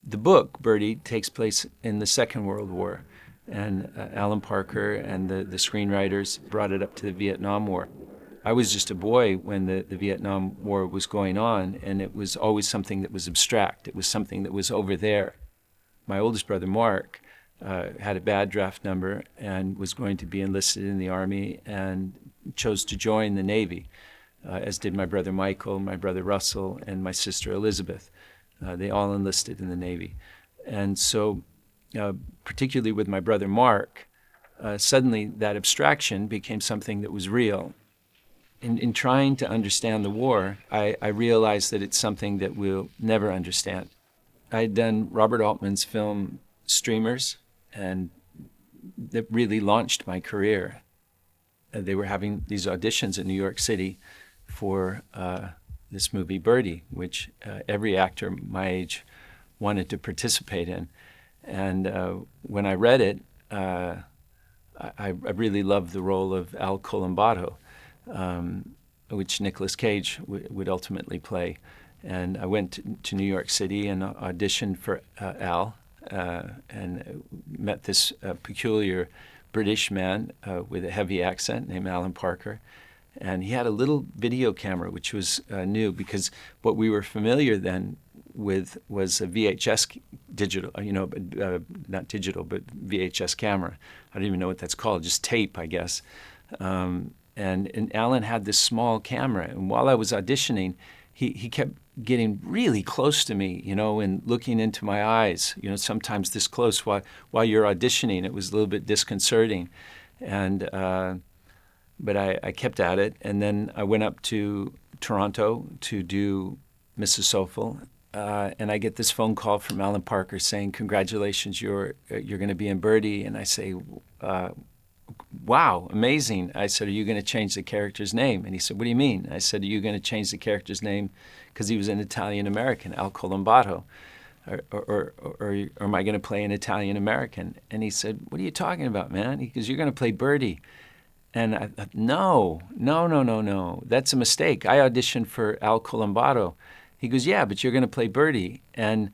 The book, Birdy, takes place in the Second World War, and Alan Parker and the screenwriters brought it up to the Vietnam War. I was just a boy when the Vietnam War was going on, and it was always something that was abstract. It was something that was over there. My oldest brother, Mark, had a bad draft number and was going to be enlisted in the Army and chose to join the Navy, as did my brother Michael, my brother Russell, and my sister Elizabeth. They all enlisted in the Navy. And so, particularly with my brother Mark, suddenly that abstraction became something that was real. In trying to understand the war, I realized that it's something that we'll never understand. I had done Robert Altman's film Streamers, and that really launched my career. They were having these auditions in New York City for this movie Birdy, which every actor my age wanted to participate in. And when I read it, I really loved the role of Al Columbato, which Nicolas Cage would ultimately play. And I went to New York City and auditioned for Al, and met this peculiar British man with a heavy accent named Alan Parker. And he had a little video camera, which was new, because what we were familiar then with was a VHS digital, not digital, but VHS camera. I don't even know what that's called, just tape, I guess. And Alan had this small camera, and while I was auditioning, he kept getting really close to me, and looking into my eyes, sometimes this close while you're auditioning. It was a little bit disconcerting. And but I kept at it, and then I went up to Toronto to do Mrs. Soulful, and I get this phone call from Alan Parker saying, "Congratulations, you're going to be in Birdy." And I say, "Wow, amazing." I said, "Are you going to change the character's name?" And he said, "What do you mean?" I said, "Are you going to change the character's name because he was an Italian-American, Al Columbato, or am I going to play an Italian-American?" And he said, "What are you talking about, man?" He goes, "You're going to play Birdy." And I thought, no, that's a mistake. I auditioned for Al Columbato. He goes, "Yeah, but you're going to play Birdy." And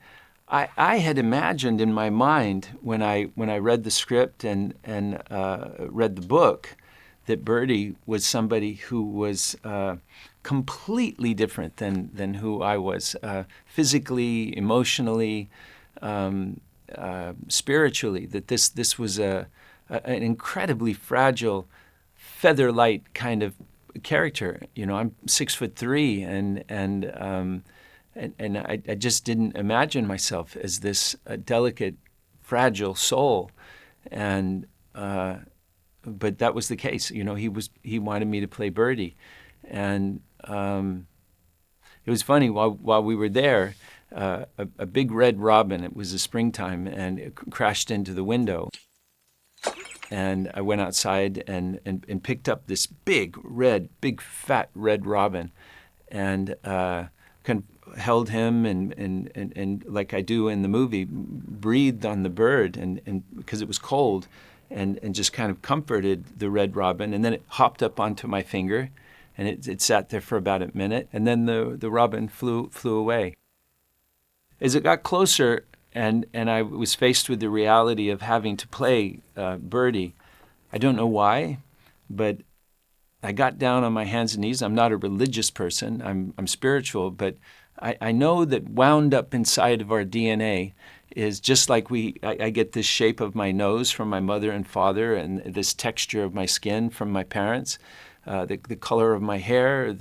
I had imagined in my mind when I read the script and read the book that Birdy was somebody who was completely different than who I was, physically, emotionally, spiritually. That this was an incredibly fragile, feather-light kind of character. I'm 6'3", and I just didn't imagine myself as this delicate, fragile soul. And but that was the case. He wanted me to play Birdy, and it was funny. While we were there, a big red robin. It was the springtime, and it crashed into the window. And I went outside and picked up this big fat red robin, and held him and like I do in the movie, breathed on the bird and because it was cold, and just kind of comforted the red robin. And then it hopped up onto my finger, and it sat there for about a minute, and then the robin flew away. As it got closer, and I was faced with the reality of having to play Birdy, I don't know why, but I got down on my hands and knees. I'm not a religious person. I'm spiritual, but I know that wound up inside of our DNA is just like I get this shape of my nose from my mother and father, and this texture of my skin from my parents, the color of my hair,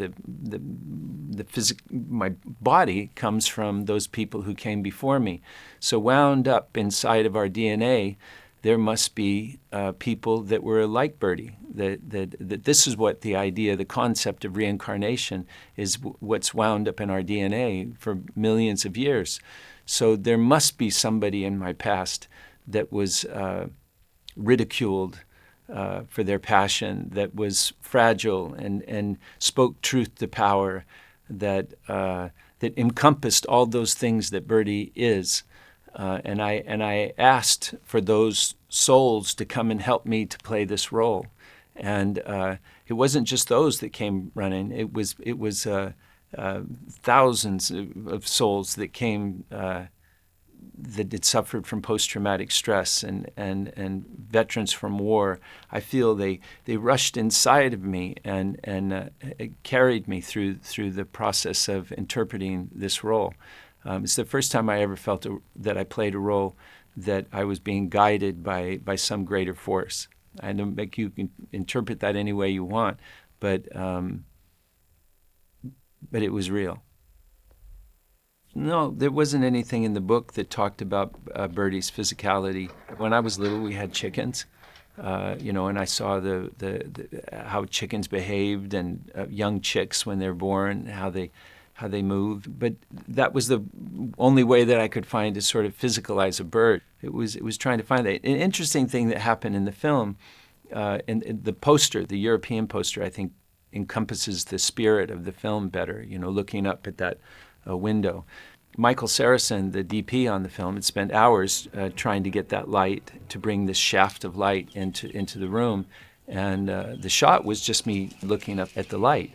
my body comes from those people who came before me. So wound up inside of our DNA, there must be people that were like Birdy. That this is what the idea, the concept of reincarnation is, what's wound up in our DNA for millions of years. So there must be somebody in my past that was ridiculed for their passion, that was fragile and spoke truth to power, that encompassed all those things that Birdy is. And I asked for those souls to come and help me to play this role. And it wasn't just those that came running. It was thousands of souls that came that had suffered from post-traumatic stress and veterans from war. I feel they rushed inside of me and it carried me through the process of interpreting this role. It's the first time I ever felt that I played a role that I was being guided by some greater force. I know you can interpret that any way you want, but it was real. No, there wasn't anything in the book that talked about Birdy's physicality. When I was little, we had chickens, and I saw how chickens behaved and young chicks when they're born, how they moved. But that was the only way that I could find to sort of physicalize a bird. It was trying to find that. An interesting thing that happened in the film, in the poster, the European poster, I think encompasses the spirit of the film better. Looking up at that window. Michael Saracen, the DP on the film, had spent hours trying to get that light, to bring this shaft of light into the room. And the shot was just me looking up at the light.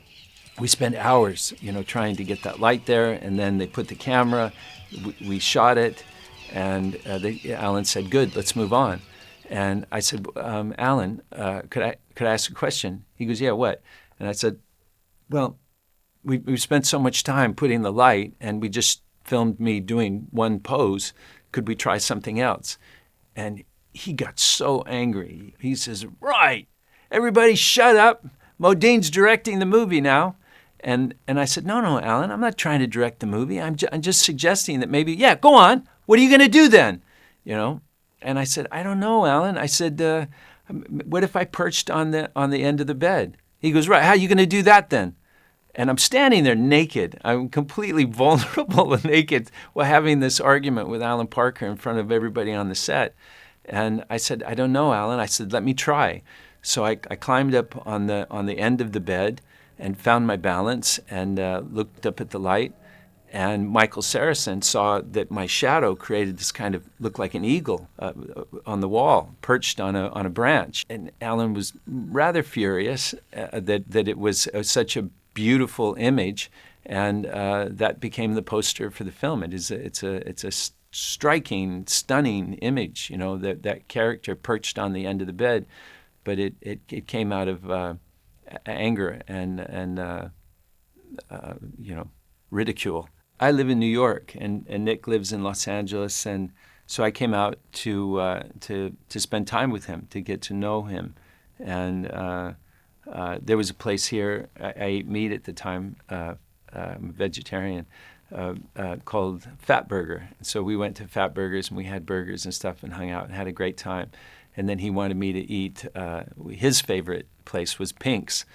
We spent hours, trying to get that light there, and then they put the camera, we shot it, and Alan said, "Good, let's move on." And I said, "Alan, could I ask a question?" He goes, "Yeah, what?" And I said, "Well, we spent so much time putting the light, and we just filmed me doing one pose. Could we try something else?" And he got so angry. He says, "Right, everybody shut up. Modine's directing the movie now." And I said, No, Alan, I'm not trying to direct the movie. I'm just suggesting that maybe, yeah, go on. What are you going to do then? And I said, "I don't know, Alan." I said, "What if I perched on the end of the bed?" He goes, "Right, how are you going to do that then?" And I'm standing there naked. I'm completely vulnerable and naked while having this argument with Alan Parker in front of everybody on the set. And I said, "I don't know, Alan." I said, "Let me try." So I climbed up on the end of the bed and found my balance and looked up at the light. And Michael Saracen saw that my shadow created this kind of, looked like an eagle on the wall, perched on a branch. And Alan was rather furious that it was such a beautiful image, and that became the poster for the film. It's a striking, stunning image, that character perched on the end of the bed, but it came out of anger and ridicule. I live in New York, and Nick lives in Los Angeles, and so I came out to spend time with him, to get to know him, and there was a place here. I ate meat at the time. I'm a vegetarian, called Fat Burger. So we went to Fat Burgers and we had burgers and stuff and hung out and had a great time. And then he wanted me to eat. His favorite place was Pink's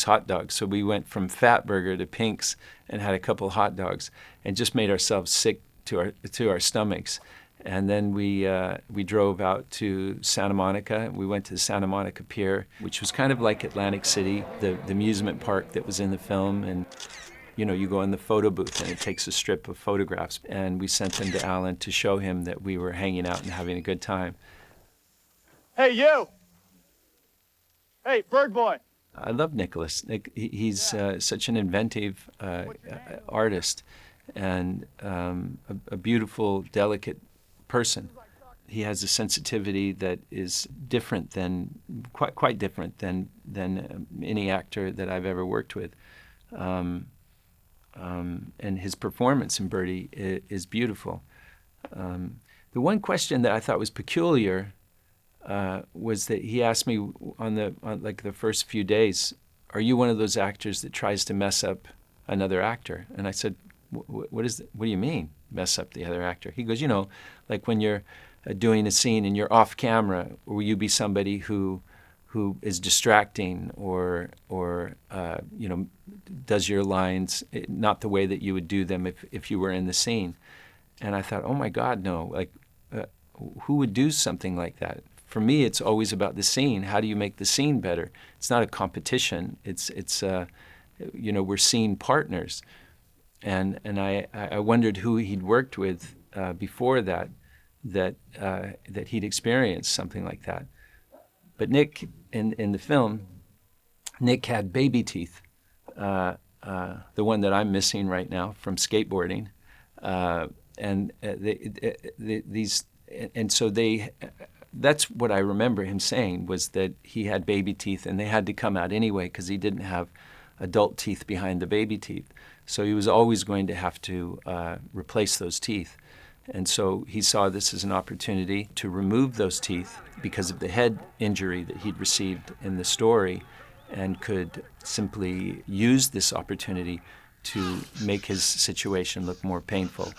hot dogs. So we went from Fat Burger to Pink's and had a couple of hot dogs and just made ourselves sick to our stomachs. And then we drove out to Santa Monica. We went to the Santa Monica Pier, which was kind of like Atlantic City, the amusement park that was in the film. And you go in the photo booth and it takes a strip of photographs. And we sent them to Alan to show him that we were hanging out and having a good time. Hey, you! Hey, bird boy! I love Nicolas. He's such an inventive artist and a beautiful, delicate person. He has a sensitivity that is different than, quite different than any actor that I've ever worked with. And his performance in Birdy is beautiful. The one question that I thought was peculiar was that he asked me on the first few days, "Are you one of those actors that tries to mess up another actor?" And I said, what do you mean, mess up the other actor? He goes, like when you're doing a scene and you're off camera, will you be somebody who is distracting or does your lines not the way that you would do them if you were in the scene? And I thought, oh my God, no, like who would do something like that? For me, it's always about the scene. How do you make the scene better? It's not a competition. It's we're scene partners. And I wondered who he'd worked with before that he'd experienced something like that. But Nick, in the film, Nick had baby teeth, the one that I'm missing right now from skateboarding. and so they. That's what I remember him saying, was that he had baby teeth and they had to come out anyway because he didn't have adult teeth behind the baby teeth. So he was always going to have to replace those teeth. And so he saw this as an opportunity to remove those teeth because of the head injury that he'd received in the story, and could simply use this opportunity to make his situation look more painful.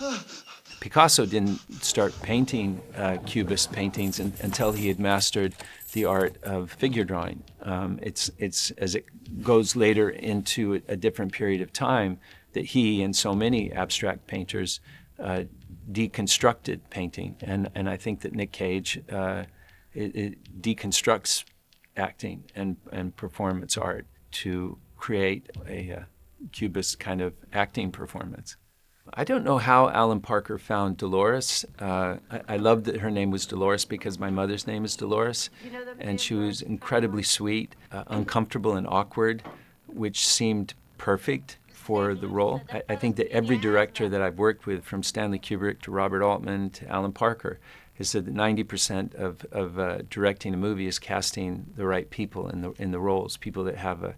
Picasso didn't start painting Cubist paintings until he had mastered the art of figure drawing. It's as it goes later into a different period of time that he and so many abstract painters deconstructed painting. And I think that Nick Cage it deconstructs acting and performance art to create a Cubist kind of acting performance. I don't know how Alan Parker found Dolores. I loved that her name was Dolores because my mother's name is Dolores, and she was incredibly sweet, uncomfortable and awkward, which seemed perfect for the role. I think that every director that I've worked with, from Stanley Kubrick to Robert Altman to Alan Parker, has said that 90% of directing a movie is casting the right people in the roles, people that have a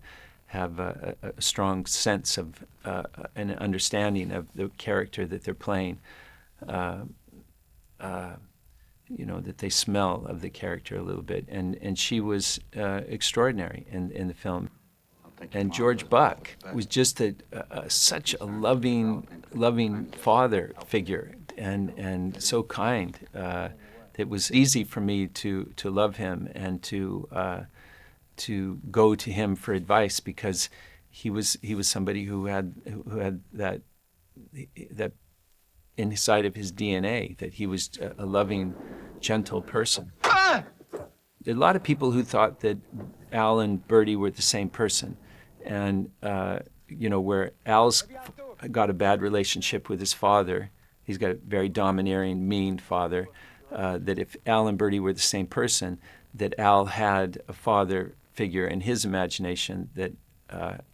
strong sense of an understanding of the character that they're playing, that they smell of the character a little bit. And she was extraordinary in the film. And George Buck was just such a loving father figure, and so kind. It was easy for me to love him and to go to him for advice, because he was somebody who had that inside of his DNA, that he was a loving, gentle person. There are a lot of people who thought that Al and Birdy were the same person, and where Al's got a bad relationship with his father, he's got a very domineering, mean father. That if Al and Birdy were the same person, that Al had a father figure in his imagination that,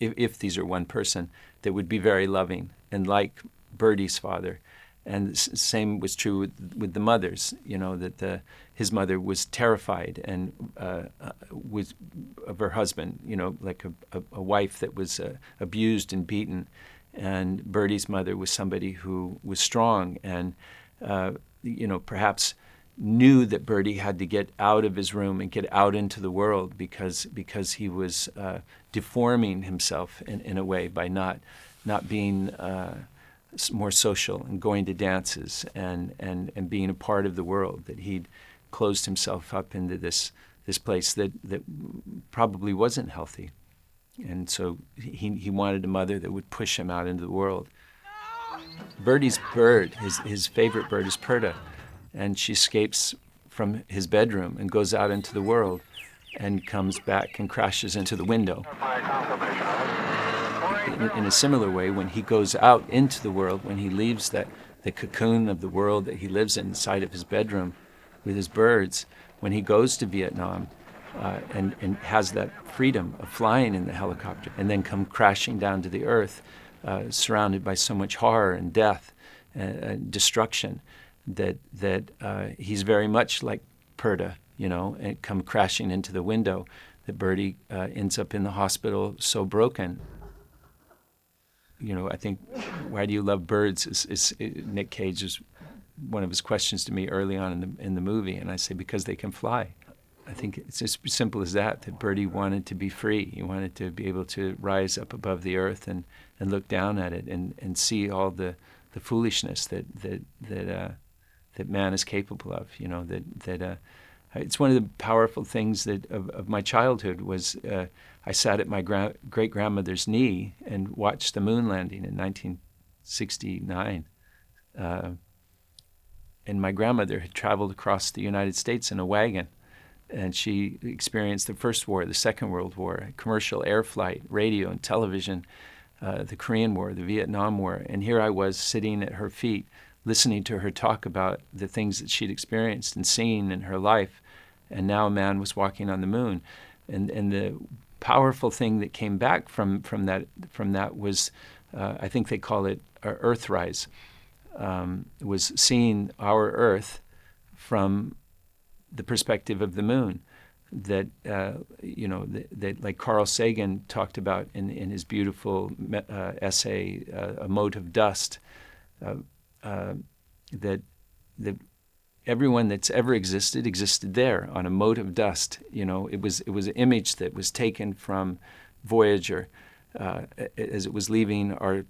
if these are one person, that would be very loving and like Birdy's father. And the same was true with the mothers. That his mother was terrified and was of her husband. Like a wife that was abused and beaten, and Birdy's mother was somebody who was strong and perhaps knew that Birdy had to get out of his room and get out into the world because he was deforming himself in a way by not being more social and going to dances and being a part of the world, that he'd closed himself up into this place that probably wasn't healthy. And so he wanted a mother that would push him out into the world. Birdy's bird, his favorite bird, is Perda. And she escapes from his bedroom and goes out into the world and comes back and crashes into the window. In a similar way, when he goes out into the world, when he leaves the cocoon of the world that he lives inside of his bedroom with his birds, when he goes to Vietnam and has that freedom of flying in the helicopter and then come crashing down to the earth, surrounded by so much horror and death and destruction, that he's very much like Perda, and come crashing into the window, that Birdy ends up in the hospital so broken. I think, why do you love birds? Is Nick Cage is one of his questions to me early on in the movie, and I say, because they can fly. I think it's as simple as that Birdy wanted to be free. He wanted to be able to rise up above the earth and look down at it and see all the foolishness that man is capable of. It's one of the powerful things of my childhood was I sat at my great-grandmother's knee and watched the moon landing in 1969. And my grandmother had traveled across the United States in a wagon, and she experienced the First War, the Second World War, commercial air flight, radio and television, the Korean War, the Vietnam War. And here I was sitting at her feet, listening to her talk about the things that she'd experienced and seen in her life, and now a man was walking on the moon. And the powerful thing that came back from that was, I think they call it Earthrise, was seeing our Earth from the perspective of the moon. That that like Carl Sagan talked about in his beautiful essay, A Mote of Dust, that everyone that's ever existed there on a mote of dust. It was an image that was taken from Voyager as it was leaving our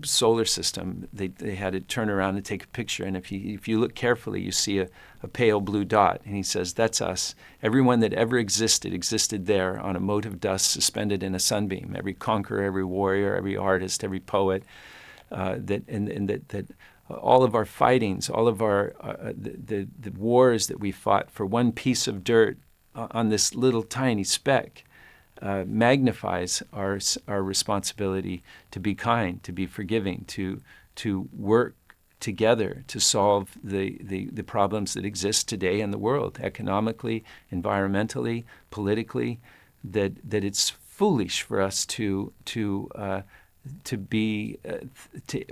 solar system. They had to turn around and take a picture, and if you look carefully, you see a pale blue dot, and he says, that's us. Everyone that ever existed there on a mote of dust suspended in a sunbeam. Every conqueror, every warrior, every artist, every poet, that all of our fightings, all of our the wars that we fought for one piece of dirt on this little tiny speck magnifies our responsibility to be kind, to be forgiving, to work together to solve the problems that exist today in the world, economically, environmentally, politically. That it's foolish for us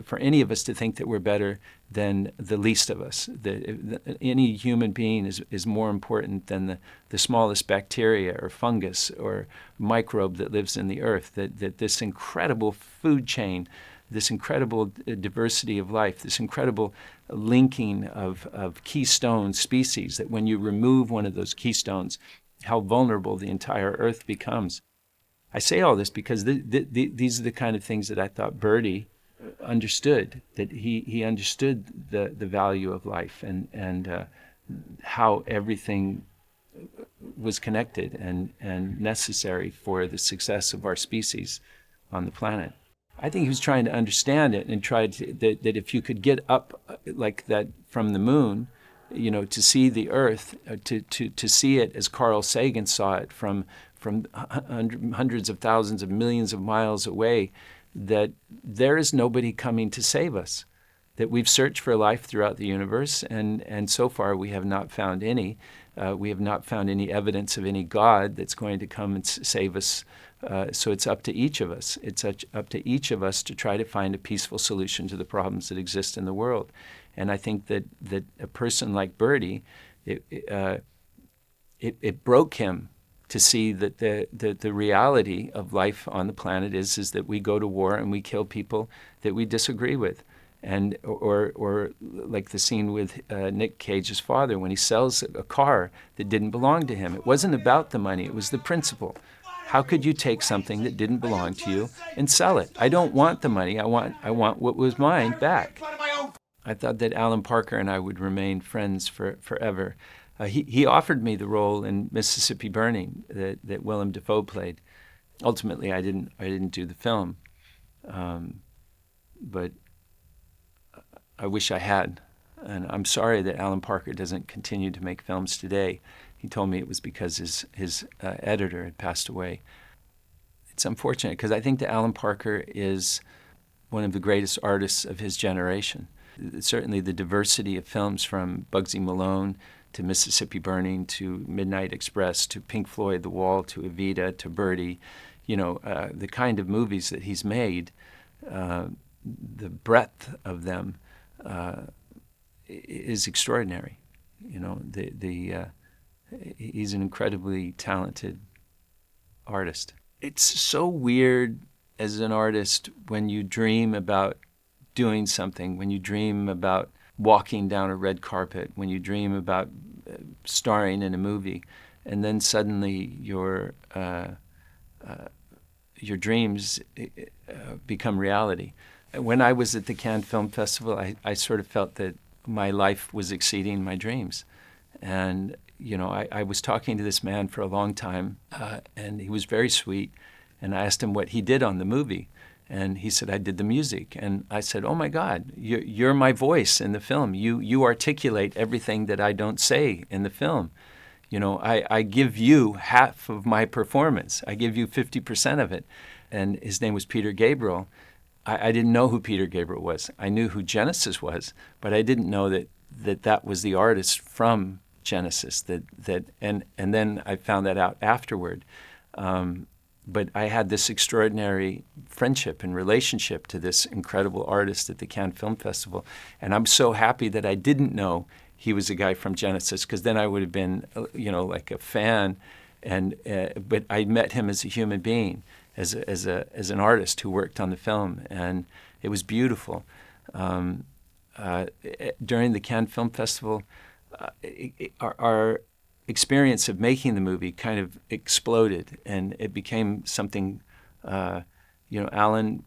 for any of us to think that we're better than the least of us. That any human being is more important than the smallest bacteria or fungus or microbe that lives in the earth. That this incredible food chain, this incredible diversity of life, this incredible linking of keystone species, that when you remove one of those keystones, how vulnerable the entire earth becomes. I say all this because these are the kind of things that I thought Birdy understood, that he understood the value of life and how everything was connected and necessary for the success of our species on the planet. I think he was trying to understand it and tried that if you could get up like that from the moon, to see the Earth, to see it as Carl Sagan saw it from hundreds of thousands of millions of miles away, that there is nobody coming to save us. That we've searched for life throughout the universe, and so far we have not found any. We have not found any evidence of any God that's going to come and save us. So it's up to each of us. It's up to each of us to try to find a peaceful solution to the problems that exist in the world. And I think that a person like Birdy, it broke him to see that the reality of life on the planet is that we go to war and we kill people that we disagree with. And or like the scene with Nick Cage's father when he sells a car that didn't belong to him. It wasn't about the money, it was the principle. How could you take something that didn't belong to you and sell it? I don't want the money, I want what was mine back. I thought that Alan Parker and I would remain friends forever. He offered me the role in Mississippi Burning that Willem Dafoe played. Ultimately, I didn't do the film, but I wish I had. And I'm sorry that Alan Parker doesn't continue to make films today. He told me it was because his editor had passed away. It's unfortunate because I think that Alan Parker is one of the greatest artists of his generation. Certainly the diversity of films from Bugsy Malone to Mississippi Burning to Midnight Express to Pink Floyd, The Wall to Evita to Birdy, the kind of movies that he's made, the breadth of them is extraordinary. He's an incredibly talented artist. It's so weird as an artist when you dream about doing something, when you dream about walking down a red carpet, when you dream about starring in a movie, and then suddenly your dreams become reality. When I was at the Cannes Film Festival, I sort of felt that my life was exceeding my dreams. And, I was talking to this man for a long time, and he was very sweet. And I asked him what he did on the movie. And he said, I did the music. And I said, oh my God, you're my voice in the film. You articulate everything that I don't say in the film. I give you half of my performance. I give you 50% of it. And his name was Peter Gabriel. I didn't know who Peter Gabriel was. I knew who Genesis was, but I didn't know that was the artist from Genesis. And then I found that out afterward. But I had this extraordinary friendship and relationship to this incredible artist at the Cannes Film Festival. And I'm so happy that I didn't know he was a guy from Genesis, because then I would have been, like a fan. But I met him as a human being, as an artist who worked on the film, and it was beautiful. During the Cannes Film Festival, our experience of making the movie kind of exploded, and it became something. Alan,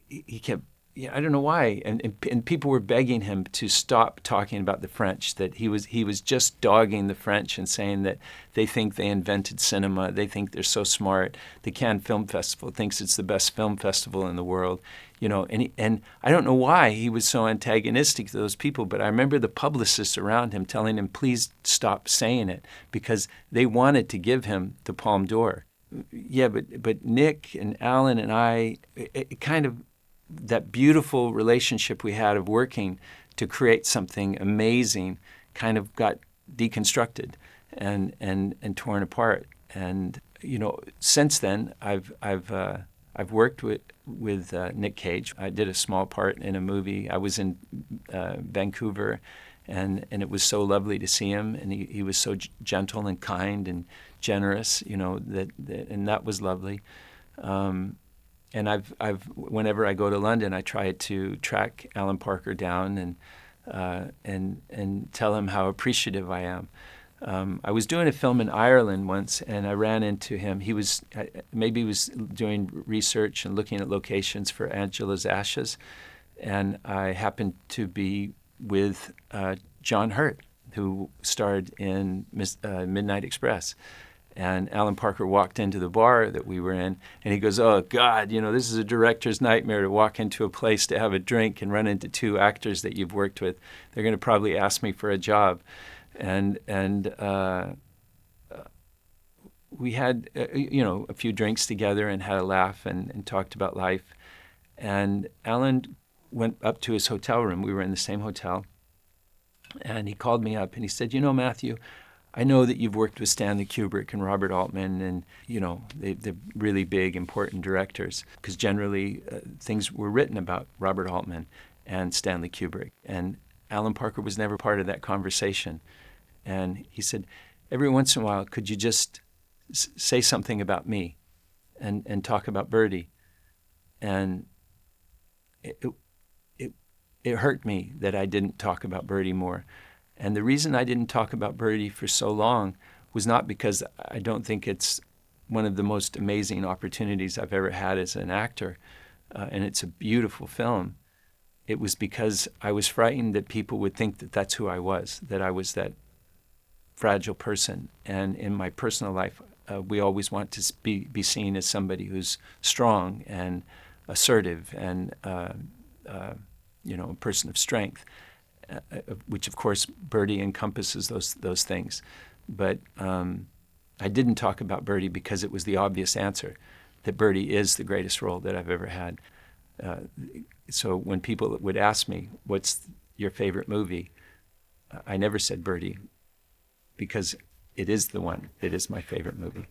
he kept. Yeah, I don't know why, and people were begging him to stop talking about the French. That he was just dogging the French and saying that they think they invented cinema. They think they're so smart. The Cannes Film Festival thinks it's the best film festival in the world, And I don't know why he was so antagonistic to those people, but I remember the publicists around him telling him, please stop saying it, because they wanted to give him the Palme d'Or. Yeah, but Nick and Alan and I, it kind of. That beautiful relationship we had of working to create something amazing kind of got deconstructed and torn apart. And since then I've worked with Nick Cage. I did a small part in a movie. I was in Vancouver, and it was so lovely to see him. And he was so gentle and kind and generous. And that was lovely. And I've whenever I go to London, I try to track Alan Parker down and tell him how appreciative I am. I was doing a film in Ireland once, and I ran into him. He was doing research and looking at locations for Angela's Ashes, and I happened to be with John Hurt, who starred in Midnight Express. And Alan Parker walked into the bar that we were in, and he goes, "Oh, God, this is a director's nightmare to walk into a place to have a drink and run into two actors that you've worked with. They're going to probably ask me for a job." And we had, a few drinks together and had a laugh and talked about life. And Alan went up to his hotel room. We were in the same hotel. And he called me up and he said, "Matthew, I know that you've worked with Stanley Kubrick and Robert Altman, and they're really big, important directors, because generally things were written about Robert Altman and Stanley Kubrick, and Alan Parker was never part of that conversation." And he said, "Every once in a while, could you just say something about me, and talk about Birdy?" And it hurt me that I didn't talk about Birdy more. And the reason I didn't talk about Birdy for so long was not because I don't think it's one of the most amazing opportunities I've ever had as an actor, and it's a beautiful film. It was because I was frightened that people would think that that's who I was, that I was that fragile person. And in my personal life, we always want to be seen as somebody who's strong and assertive and a person of strength. Which, of course, Birdy encompasses those things. But I didn't talk about Birdy because it was the obvious answer, that Birdy is the greatest role that I've ever had. So when people would ask me, "What's your favorite movie?" I never said Birdy, because it is the one. It is my favorite movie.